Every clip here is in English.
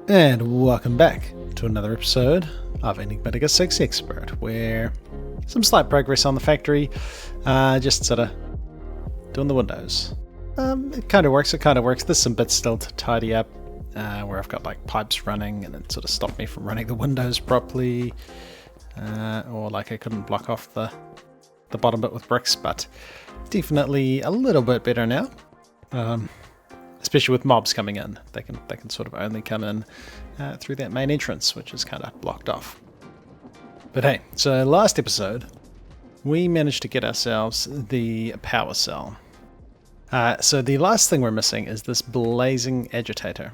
And welcome back to another episode of Enigmatica 6 Expert, where some slight progress on the factory, just sort of doing the windows. It kind of works, There's some bits still to tidy up, where I've got like pipes running and it sort of stopped me from running the windows properly, or like I couldn't block off the bottom bit with bricks, but definitely a little bit better now. Especially with mobs coming in, they can sort of only come in through that main entrance, which is kind of blocked off. But hey, so last episode we managed to get ourselves the power cell. So the last thing we're missing is this blazing agitator.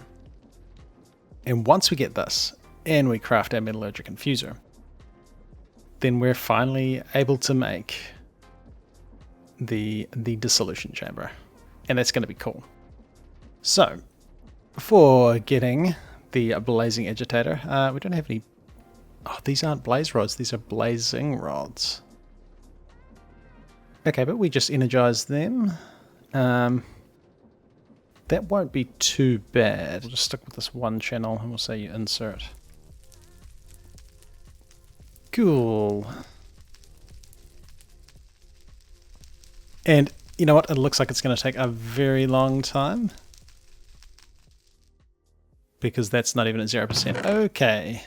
And once we get this and we craft our Metallurgic Infuser, then we're finally able to make the dissolution chamber, and that's going to be cool. So, before getting the blazing agitator, we don't have any... Oh, these aren't blaze rods, these are blazing rods. Okay, but we just energize them. That won't be too bad. We'll just stick with this one channel and we'll say you insert. Cool. And you know what? It looks like it's going to take a very long time, because that's not even at 0%. Okay.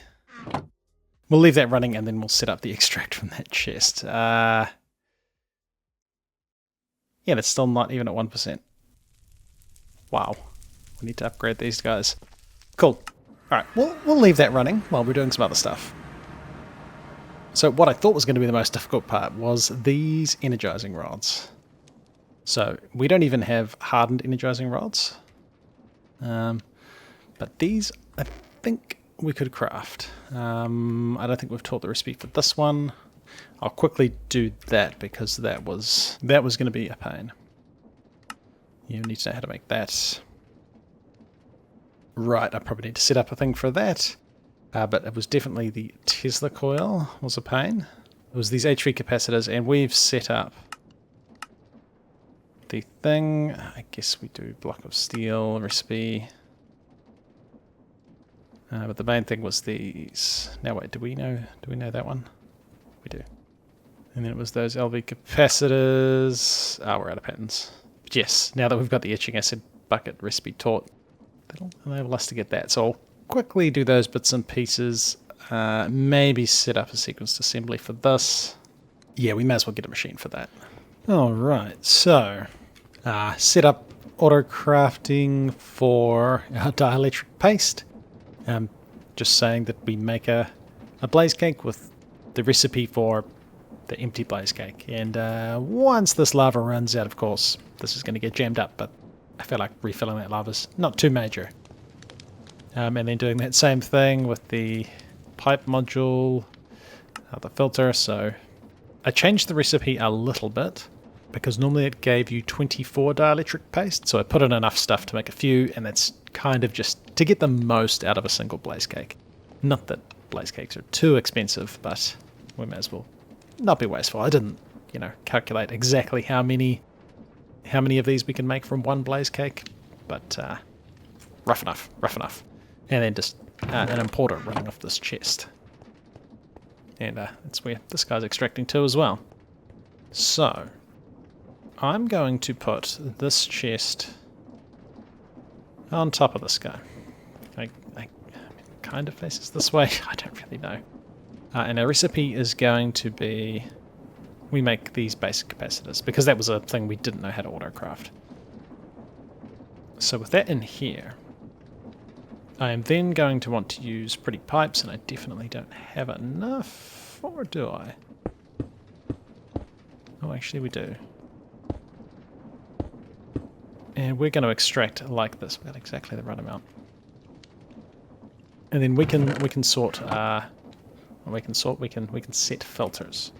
We'll leave that running and then we'll set up the extract from that chest. Yeah, that's still not even at 1%. Wow. We need to upgrade these guys. Cool. Alright, we'll leave that running while we're doing some other stuff. So what I thought was going to be the most difficult part was these energizing rods. So we don't even have hardened energizing rods. But these, I think we could craft. I don't think we've taught the recipe for this one. I'll quickly do that because that was going to be a pain. You need to know how to make that. Right, I probably need to set up a thing for that. But it was definitely the Tesla coil was a pain. It was these HV capacitors, and we've set up the thing. I guess we do block of steel recipe. But the main thing was these. Now wait, do we know that one? We do. And then it was those LV capacitors. We're out of patterns. But yes, now that we've got the etching acid bucket recipe taught, that'll enable us to get that. So I'll quickly do those bits and pieces. Maybe set up a sequenced assembly for this. Yeah, we may as well get a machine for that. Alright, so set up auto crafting for our dielectric paste. Just saying that we make a blaze cake with the recipe for the empty blaze cake. And once this lava runs out, of course, this is going to get jammed up, but I feel like refilling that lava's not too major. And then doing that same thing with the pipe module, the filter. So I changed the recipe a little bit, because normally it gave you 24 dielectric paste, so I put in enough stuff to make a few, and that's kind of just to get the most out of a single blaze cake. Not that blaze cakes are too expensive, but we may as well not be wasteful. I didn't, calculate exactly how many of these we can make from one blaze cake, but rough enough. And then just an importer running off this chest. And that's where this guy's extracting to as well. So I'm going to put this chest on top of this guy. I kind of faces this way. I don't really know. And our recipe is going to be, we make these basic capacitors, because that was a thing we didn't know how to auto-craft. So with that in here, I am then going to want to use pretty pipes, and I definitely don't have enough, or do I? Oh, actually we do. And we're going to extract like this. We've got exactly the right amount. And then we can set filters.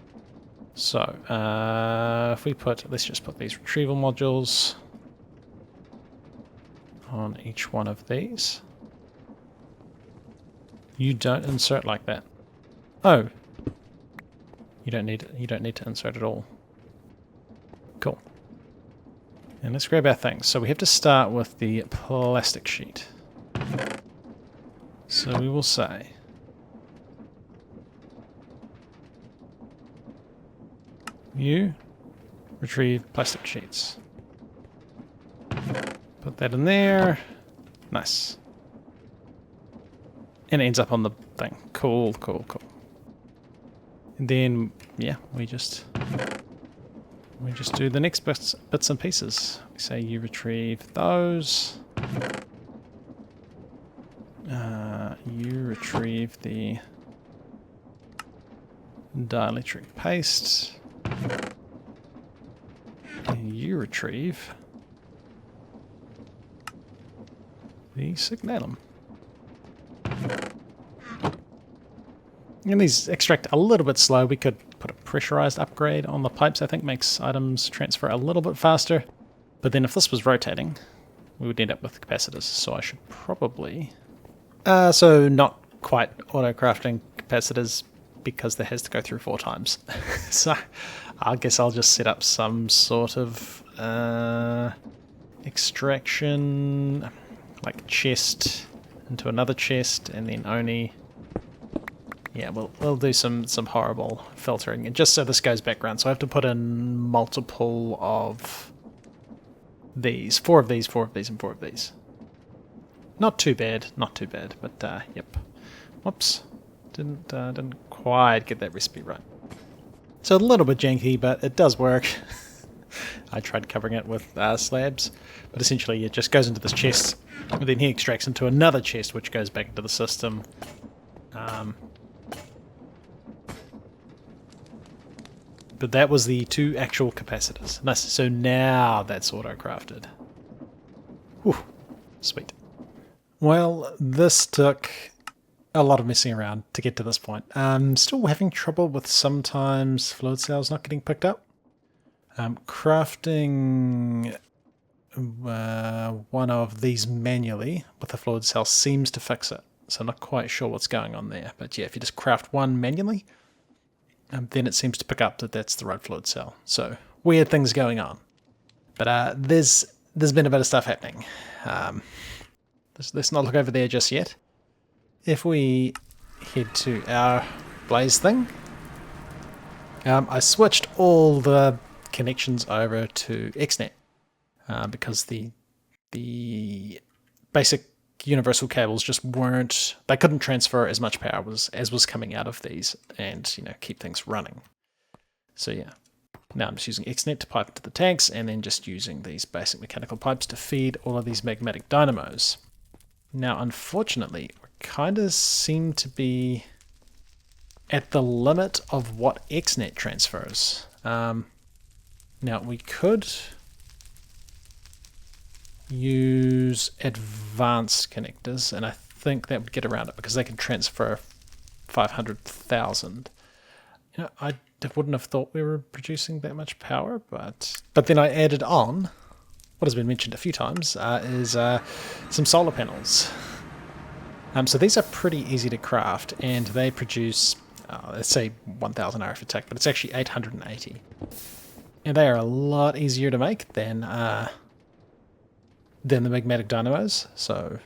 So if we let's just put these retrieval modules on each one of these. You don't insert like that. Oh, you don't need to insert at all. Cool. And let's grab our things. So we have to start with the plastic sheet. So we will say you retrieve plastic sheets. Put that in there. Nice. And it ends up on the thing. Cool, cool, cool. And then, yeah, we just do the next bits and pieces. We say you retrieve those. You retrieve the dielectric paste. And you retrieve the signalum. And these extract a little bit slow. We could put a pressurized upgrade on the pipes, I think makes items transfer a little bit faster. But then if this was rotating, we would end up with capacitors. So I should probably... so not quite auto-crafting capacitors because that has to go through 4 times. So I guess I'll just set up some sort of extraction, like chest into another chest, and then only... Yeah, we'll do some horrible filtering, and just so this goes background. So I have to put in multiple of these, 4 of these, 4 of these, and 4 of these. Not too bad, not too bad, but yep. Whoops, didn't quite get that recipe right. So a little bit janky, but it does work. I tried covering it with slabs, but essentially it just goes into this chest, and then he extracts into another chest, which goes back into the system. But that was the 2 actual capacitors. Nice. So now that's auto-crafted. Whew. Sweet. Well, this took a lot of messing around to get to this point. I'm still having trouble with sometimes fluid cells not getting picked up. Crafting one of these manually with a fluid cell seems to fix it. So I'm not quite sure what's going on there. But yeah, if you just craft one manually, then it seems to pick up that that's the right fluid cell. So weird things going on. But there's been a bit of stuff happening. Let's not look over there just yet. If we head to our blaze thing, I switched all the connections over to XNet because the basic universal cables just weren't, they couldn't transfer as much power as was coming out of these and, you know, keep things running. So yeah, now I'm just using XNet to pipe into the tanks and then just using these basic mechanical pipes to feed all of these magmatic dynamos. Now, unfortunately, we kind of seem to be at the limit of what XNet transfers. Now, we could use advanced connectors, and I think that would get around it because they can transfer 500,000. You know, I wouldn't have thought we were producing that much power, but then I added on what has been mentioned a few times is some solar panels. So these are pretty easy to craft, and they produce, let's say 1,000 RF attack, but it's actually 880. And they are a lot easier to make than the magmatic dynamos, so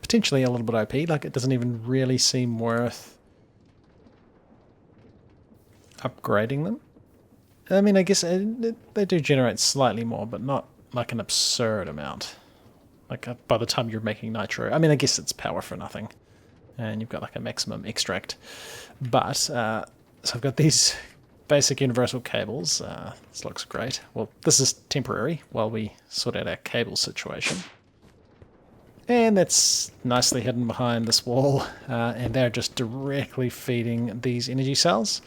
potentially a little bit OP. Like, it doesn't even really seem worth upgrading them. I mean, I guess they do generate slightly more, but not like an absurd amount. Like by the time you're making nitro, I mean, I guess it's power for nothing, and you've got like a maximum extract. But so I've got these basic universal cables. This looks great. Well, this is temporary while we sort out our cable situation. And that's nicely hidden behind this wall, and they're just directly feeding these energy cells.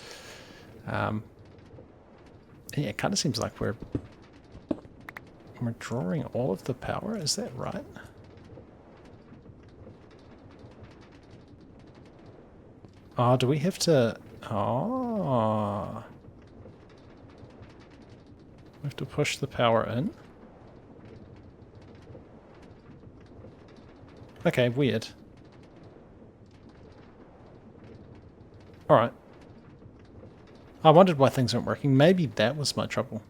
Yeah, it kind of seems like we're drawing all of the power. Is that right? Oh, do we have to... Oh. We have to push the power in? Okay, weird. Alright. I wondered why things weren't working. Maybe that was my trouble.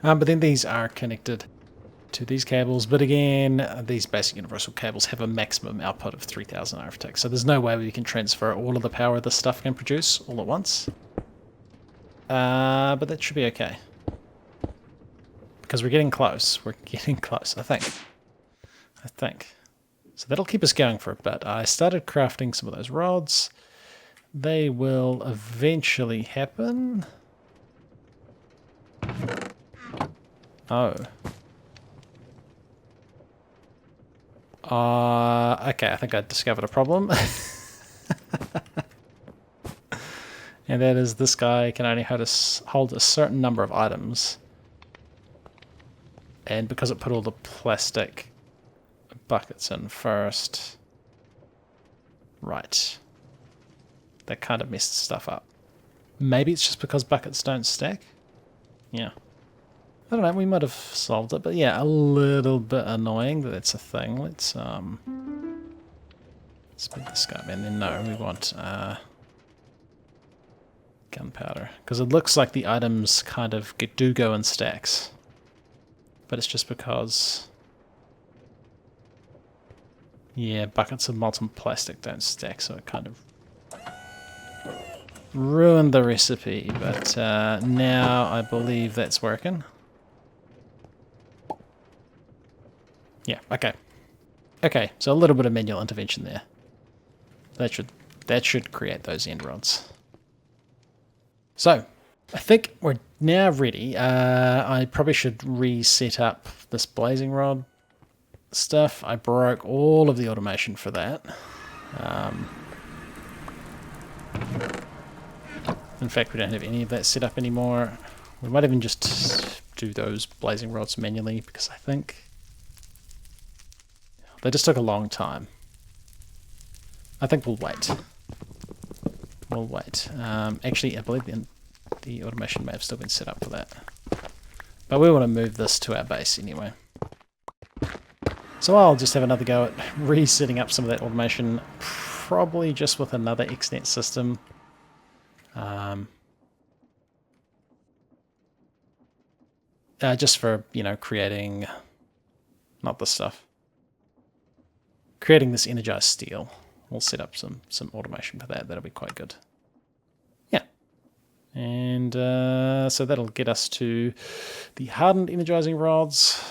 But then these are connected to these cables. But again, these basic universal cables have a maximum output of 3000 arithmetic, so there's no way we can transfer all of the power this stuff can produce all at once. But that should be okay. Because we're getting close. We're getting close, I think. So that'll keep us going for a bit. I started crafting some of those rods. They will eventually happen. Oh. Okay, I think I discovered a problem. And that is this guy can only hold a certain number of items. And because it put all the plastic buckets in first. Right. That kind of messed stuff up. Maybe it's just because buckets don't stack? Yeah. I don't know, we might have solved it, but yeah, a little bit annoying that that's a thing. Let's speed this guy up, and then no, we want gunpowder. Because it looks like the items kind of do go in stacks. But it's just because... yeah, buckets of molten plastic don't stack, so it kind of ruined the recipe, but now I believe that's working. Yeah, okay. Okay, so a little bit of manual intervention there. That should create those end rods. So, I think we're now ready. I probably should reset up this blazing rod stuff. I broke all of the automation for that. In fact, we don't have any of that set up anymore. We might even just do those blazing rods manually, because I think they just took a long time. I think we'll wait. We'll wait. Actually, I believe the automation may have still been set up for that. But we want to move this to our base anyway. So I'll just have another go at resetting up some of that automation, probably just with another XNet system. Just for, you know, creating, not this stuff, creating this energized steel. We'll set up some automation for that. That'll be quite good. Yeah. And so that'll get us to the hardened energizing rods,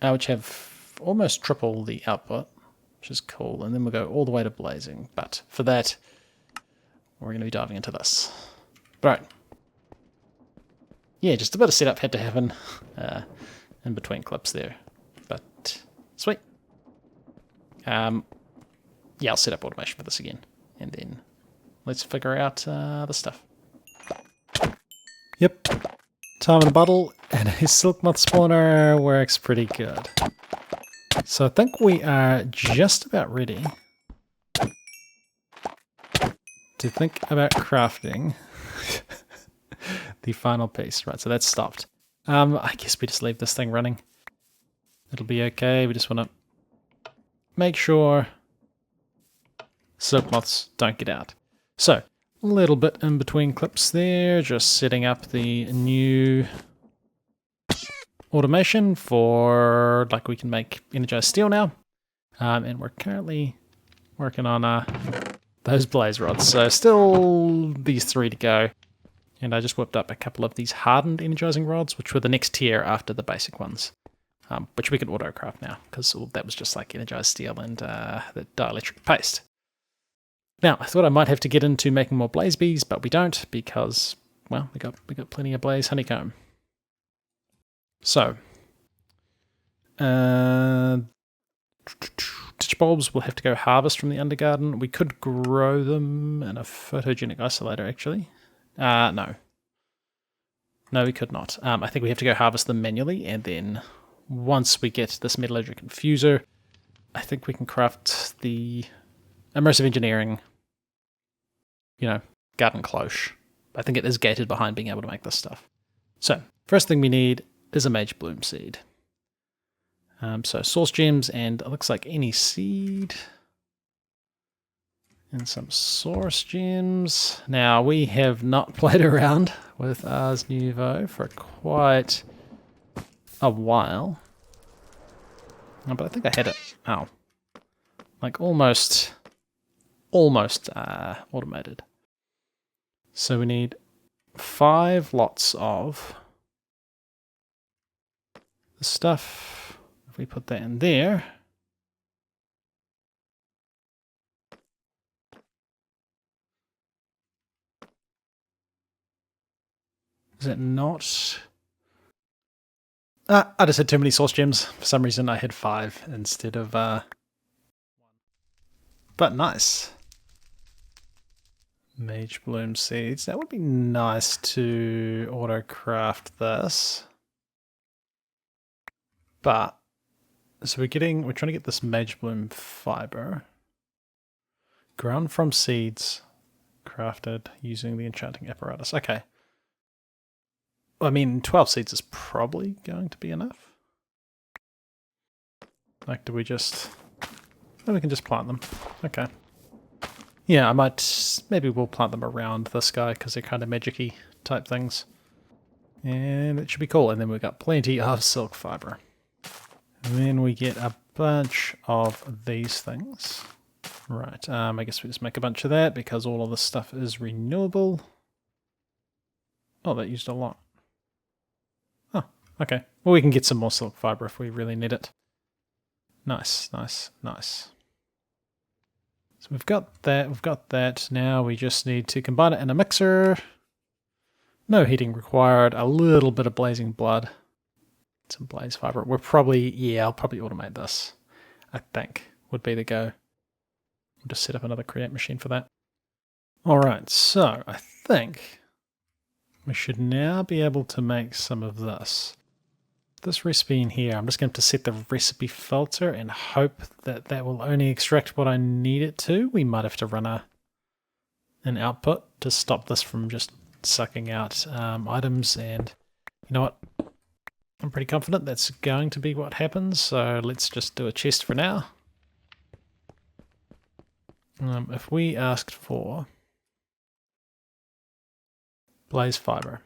which have almost triple the output, which is cool. And then we'll go all the way to blazing. But for that, we're going to be diving into this. Right. Yeah, just a bit of setup had to happen in between clips there. But sweet. Yeah, I'll set up automation for this again. And then let's figure out the stuff. Yep. Time in a bottle, and a silk moth spawner works pretty good. So I think we are just about ready to think about crafting the final piece. Right, so that's stopped. I guess we just leave this thing running. It'll be okay. We just want to make sure silk moths don't get out. So, a little bit in between clips there, just setting up the new automation for, like, we can make energized steel now. And we're currently working on those blaze rods. So still these 3 to go. And I just whipped up a couple of these hardened energizing rods, which were the next tier after the basic ones. Which we can auto-craft now, because that was just like energized steel and the dielectric paste. Now, I thought I might have to get into making more blaze bees, but we don't, because, well, we got plenty of blaze honeycomb. So, titch bulbs will have to go harvest from the undergarden. We could grow them in a photogenic isolator, actually. No. No, we could not. I think we have to go harvest them manually, and then once we get this Metallurgic Infuser, I think we can craft the immersive engineering, you know, garden cloche. I think it is gated behind being able to make this stuff. So, first thing we need is a mage bloom seed. So source gems, and it looks like any seed. And some source gems. Now, we have not played around with Ars Nouveau for quite a while. Oh, but I think I had it. Oh. Like almost automated. So we need 5 lots of the stuff. If we put that in there. Is it not? I just had too many source gems. For some reason I had 5 instead of 1. But nice. Mage bloom seeds. That would be nice to auto craft this. But so we're trying to get this mage bloom fiber. Ground from seeds crafted using the enchanting apparatus. Okay. I mean, 12 seeds is probably going to be enough. Like, do we just... Oh, we can just plant them. Okay. Yeah, maybe we'll plant them around this guy because they're kind of magic-y type things. And it should be cool. And then we've got plenty of silk fiber. And then we get a bunch of these things. Right, I guess we just make a bunch of that because all of this stuff is renewable. Oh, that used a lot. Oh, okay. Well, we can get some more silk fiber if we really need it. Nice, nice, nice. So we've got that. Now we just need to combine it in a mixer. No heating required. A little bit of blazing blood. Some blaze fiber. I'll probably automate this. I think would be the go. We'll just set up another create machine for that. Alright, so I think we should now be able to make some of this. This recipe in here, I'm just going to set the recipe filter and hope that that will only extract what I need it to. We might have to run an output to stop this from just sucking out items, and you know what? I'm pretty confident that's going to be what happens, so let's just do a chest for now. If we asked for blaze fiber.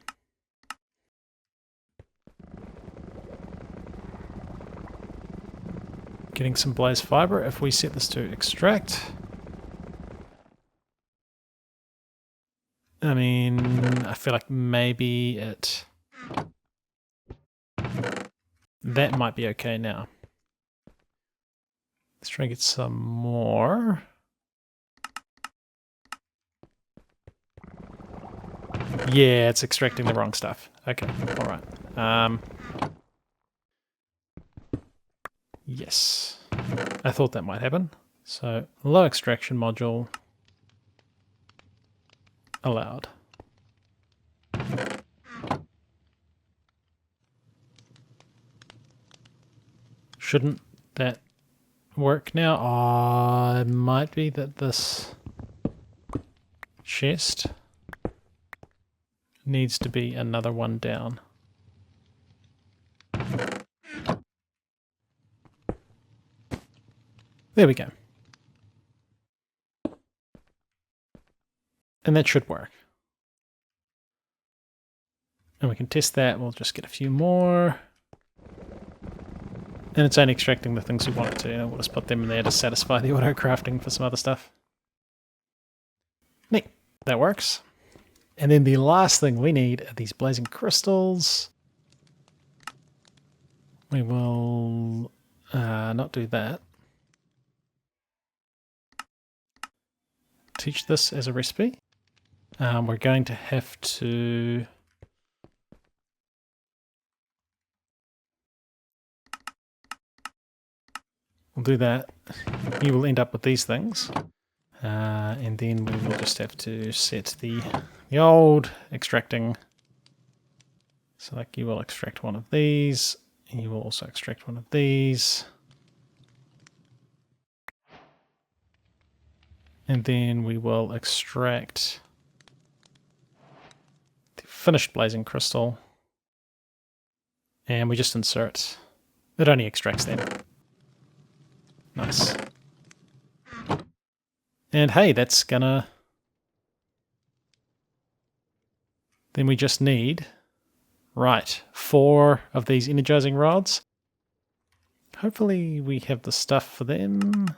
Getting some blaze fiber. If we set this to extract, I mean, I feel like maybe that might be okay now. Let's try and get some more. Yeah, it's extracting the wrong stuff. Okay, alright. Yes. I thought that might happen. So, low extraction module allowed. Shouldn't that work now? Oh, it might be that this chest needs to be another one down. There we go. And that should work. And we can test that. We'll just get a few more. And it's only extracting the things we want it to. And we'll just put them in there to satisfy the auto crafting for some other stuff. Neat. That works. And then the last thing we need are these blazing crystals. We will not do that. Teach this as a recipe. We're going to have to we'll do that. You will end up with these things. And then we will just have to set the old extracting. So like you will extract one of these. You will also extract one of these. And then we will extract the finished blazing crystal. And we just insert. It only extracts them. Nice. And hey, that's gonna... Then we just need Right, 4 of these energizing rods. Hopefully we have the stuff for them.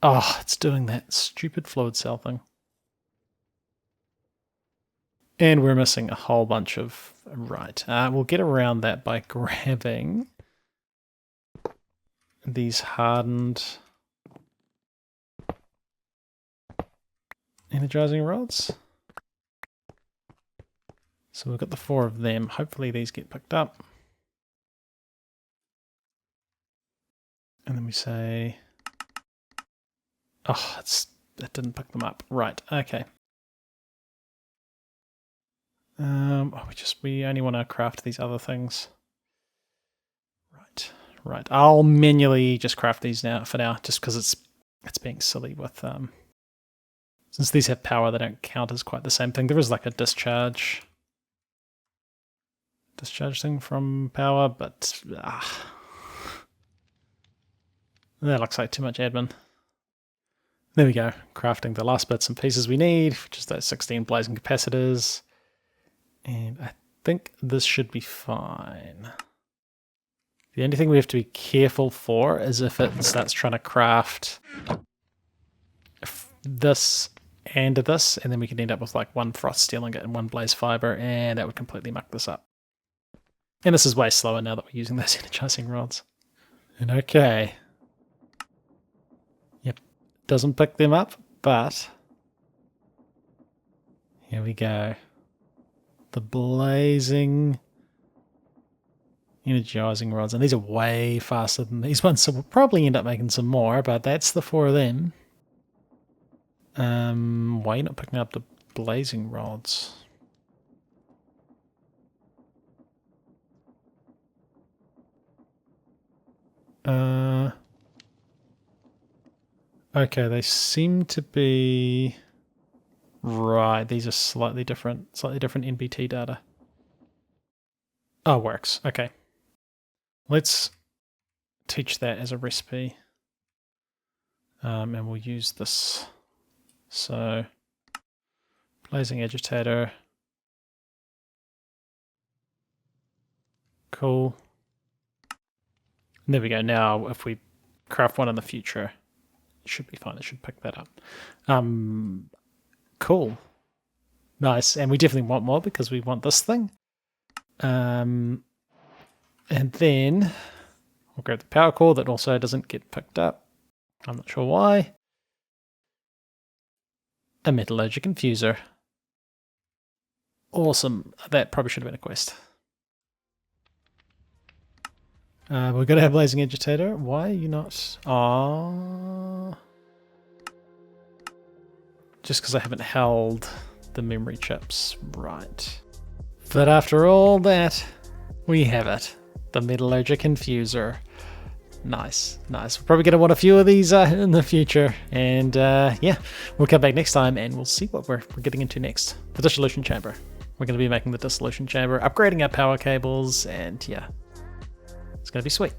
Oh, it's doing that stupid fluid cell thing. And we're missing a whole bunch of... Right, we'll get around that by grabbing these hardened energizing rods. So we've got the 4 of them. Hopefully these get picked up. And then we say... Oh, it didn't pick them up. Right, okay. We only want to craft these other things. Right. I'll manually just craft these now for now, just because it's being silly with since these have power, they don't count as quite the same thing. There is like a discharge thing from power, but that looks like too much admin. There we go, crafting the last bits and pieces we need, which is those 16 blazing capacitors. And I think this should be fine. The only thing we have to be careful for is if it starts trying to craft this and this, and then we could end up with like 1 frost steel ingot and 1 blaze fiber, and that would completely muck this up. And this is way slower now that we're using those energizing rods. And okay. Yep, doesn't pick them up, but here we go. The blazing energizing rods, and these are way faster than these ones, so we'll probably end up making some more, but that's the 4 of them. Why are you not picking up the blazing rods? Okay, they seem to be... Right, these are slightly different NBT data. Oh, works. Okay. Let's teach that as a recipe. And we'll use this. So, blazing agitator. Cool. And there we go. Now, if we craft one in the future, it should be fine. It should pick that up. Cool. Nice. And we definitely want more because we want this thing. And then we'll grab the power core that also doesn't get picked up. I'm not sure why. A Metallurgic Infuser. Awesome. That probably should have been a quest. We're going to have blazing agitator. Why are you not? Ah. Just because I haven't held the memory chips right. But after all that, we have it. The Metallurgic Infuser. Nice. We're probably going to want a few of these in the future. And yeah, we'll come back next time and we'll see what we're getting into next. The dissolution chamber. We're going to be making the dissolution chamber, upgrading our power cables, and yeah, it's going to be sweet.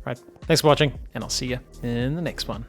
Right, thanks for watching, and I'll see you in the next one.